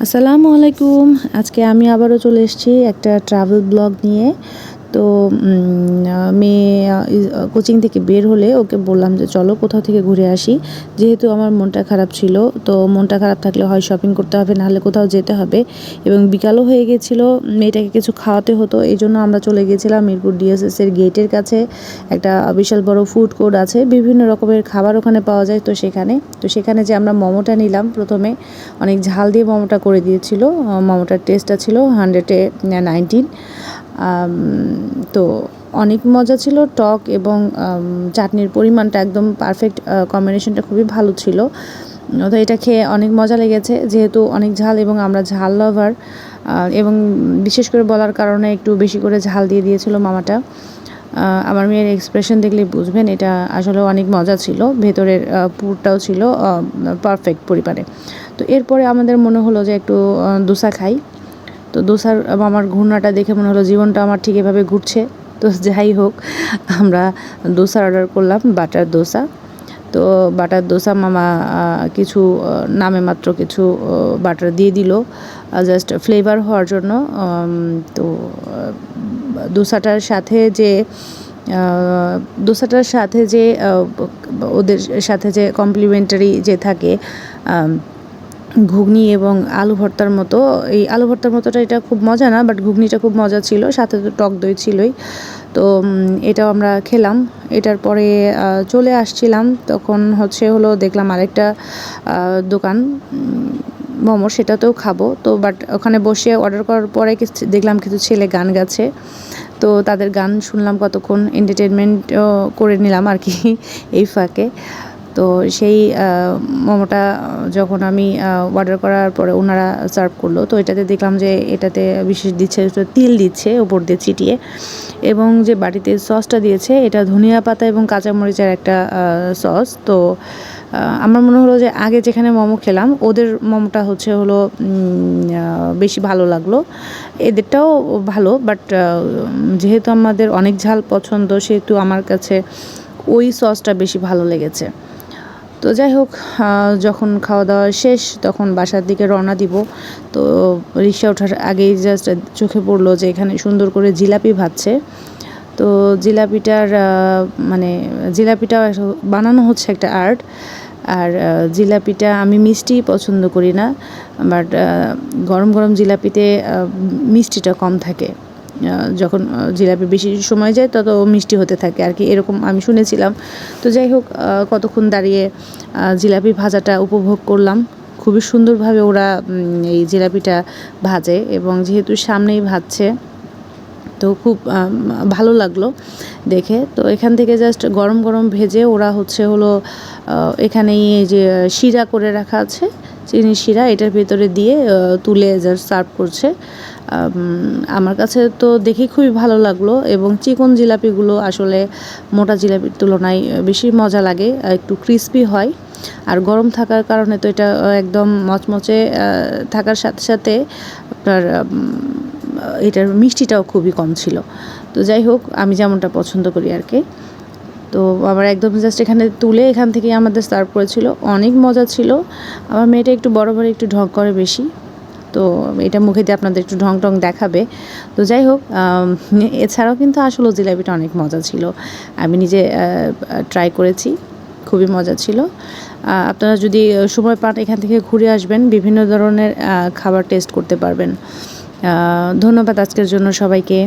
আসসালামু আলাইকুম। আজকে আমি আবারও চলে এসেছি একটা ট্রাভেল ব্লগ নিয়ে। তো মেয়ে কোচিং থেকে বের হলে ওকে বললাম যে চলো কোথাও থেকে ঘুরে আসি। যেহেতু আমার মনটা খারাপ ছিল, তো মনটা খারাপ থাকলে হয় শপিং করতে হবে, নাহলে কোথাও যেতে হবে। এবং বিকালও হয়ে গেছিলো, মেয়েটাকে কিছু খাওয়াতে হতো। এই জন্য আমরা চলে গিয়েছিলাম মিরপুর ডিএসএসের গেটের কাছে। একটা বিশাল বড় ফুড কোর্ট আছে, বিভিন্ন রকমের খাবার ওখানে পাওয়া যায়। তো সেখানে যে আমরা মোমোটা নিলাম, প্রথমে অনেক ঝাল দিয়ে মোমোটা করে দিয়েছিল। মোমোটার টেস্টটা ছিল 119। তো অনেক মজা ছিল, টক এবং চাটনির পরিমাণটা একদম পারফেক্ট, কম্বিনেশনটা খুবই ভালো ছিল। তো এটা খেয়ে অনেক মজা লেগেছে, যেহেতু অনেক ঝাল এবং আমরা ঝাল লাভার, এবং বিশেষ করে বলার কারণে একটু বেশি করে ঝাল দিয়ে দিয়েছিল মামাটা। আমার মেয়ের এক্সপ্রেশন দেখলেই বুঝবেন এটা আসলে অনেক মজা ছিল। ভেতরের পুরটাও ছিল পারফেক্ট পরিমাণে। তো এরপরে আমাদের মনে হলো যে একটু দোসা খাই। তো দোসার আমার ঘূর্ণাটা দেখে মনে হলো জীবনটা আমার ঠিক এভাবে ঘুরছে। তো যাই হোক, আমরা দোসা অর্ডার করলাম, বাটার দোসা। তো বাটার দোসা মামা কিছু নামে মাত্র কিছু বাটার দিয়ে দিল, জাস্ট ফ্লেভার হওয়ার জন্য। তো দোসাটার সাথে যে ওদের সাথে যে কমপ্লিমেন্টারি যে থাকে ঘুগনি এবং আলু ভর্তার মতো, এই আলু ভর্তার মতোটা এটা খুব মজা না, বাট ঘুগনিটা খুব মজা ছিল, সাথে তো টক দই ছিলই। তো এটাও আমরা খেলাম। এটার পরে চলে আসছিলাম, তখন হলো দেখলাম আরেকটা দোকান মোমো, সেটাতেও খাবো। তো বাট ওখানে বসে অর্ডার করার পরে দেখলাম কিছু ছেলে গান গাচ্ছে। তো তাদের গান শুনলাম, কতক্ষণ এন্টারটেনমেন্টও করে নিলাম আর কি এই ফাঁকে। তো সেই মোমোটা যখন আমি অর্ডার করার পরে ওনারা সার্ভ করলো, তো এটাতে দেখলাম যে এটাতে বিশেষ দিচ্ছে, তিল দিচ্ছে ওপর দিয়ে ছিটিয়ে, এবং যে বাটিতে সসটা দিয়েছে এটা ধনিয়া পাতা এবং কাঁচামরিচের একটা সস। তো আমার মনে হলো যে আগে যেখানে মোমো খেলাম ওদের মোমোটা বেশি ভালো লাগলো। এদেরটাও ভালো, বাট যেহেতু আমাদের অনেক ঝাল পছন্দ, সেহেতু আমার কাছে ওই সসটা বেশি ভালো লেগেছে। তো যাই হোক, যখন খাওয়া দাওয়া শেষ তখন বাসার দিকে রওনা দিব। তো রিক্সা ওঠার আগেই জাস্ট চোখে পড়লো যে এখানে সুন্দর করে জিলাপি ভাজছে। তো জিলাপিটা বানানো হচ্ছে একটা আর্ট। আর জিলাপিটা, আমি মিষ্টি পছন্দ করি না, বাট গরম গরম জিলাপিতে মিষ্টিটা কম থাকে। যখন জিলাপি বেশি সময় যায় তত মিষ্টি হতে থাকে আর কি, এরকম আমি শুনেছিলাম। তো যাই হোক, কতক্ষণ দাঁড়িয়ে জিলাপি ভাজাটা উপভোগ করলাম। খুবই সুন্দরভাবে ওরা এই জিলাপিটা ভাজে, এবং যেহেতু সামনেই ভাজছে, তো খুব ভালো লাগলো দেখে। তো এখান থেকে জাস্ট গরম গরম ভেজে ওরা এখানেই এই যে শিরা করে রাখা আছে, চিনি শিরা, এটার ভেতরে দিয়ে তুলে জাস্ট সার্ভ করছে। আমার কাছে তো দেখে খুবই ভালো লাগলো, এবং চিকন জিলাপিগুলো আসলে মোটা জিলাপির তুলনায় বেশি মজা লাগে, একটু ক্রিস্পি হয়। আর গরম থাকার কারণে তো এটা একদম মচমচে থাকার সাথে সাথে আপনার এটার মিষ্টিটাও খুবই কম ছিল। তো যাই হোক, আমি যেমনটা পছন্দ করি আর কি। তো আবার একদম জাস্ট এখানে তুলে এখান থেকেই আমাদের সার্ভ করেছিল, অনেক মজা ছিল। আমার মেয়েটা একটু বড় বড় একটু ঢং করে বেশি, তো এটা মুখে দিয়ে আপনাদের একটু ঢং টং দেখাবে। তো যাই হোক, এছাড়াও কিন্তু আসলে জিলাপিটা অনেক মজা ছিল, আমি নিজে ট্রাই করেছি, খুবই মজা ছিল। আপনারা যদি সময় পান এখান থেকে ঘুরে আসবেন, বিভিন্ন ধরনের খাবার টেস্ট করতে পারবেন। ধন্যবাদ আজকের জন্য সবাইকে।